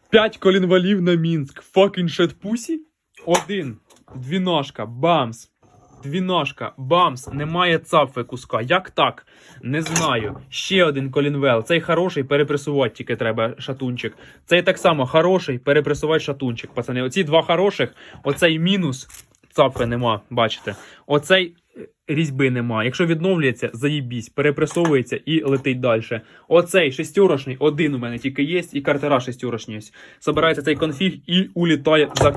5 колінвалів на Мінськ. Fucking shit pussy. 1. Двіножка. Бамс. Двіножка. Бамс. Немає цапфи куска. Як так? Не знаю. Ще один колінвел. Цей хороший, перепресувати тільки треба шатунчик. Цей так само хороший, перепресувати шатунчик. Пацани, оці два хороших. Оцей мінус. Цапфи нема, бачите. Оцей різьби нема. Якщо відновлюється, заїбісь, перепресовується і летить далі. Оцей шестерочний, один у мене тільки є, і картера шестерочні. Собирається цей конфіг і улітає за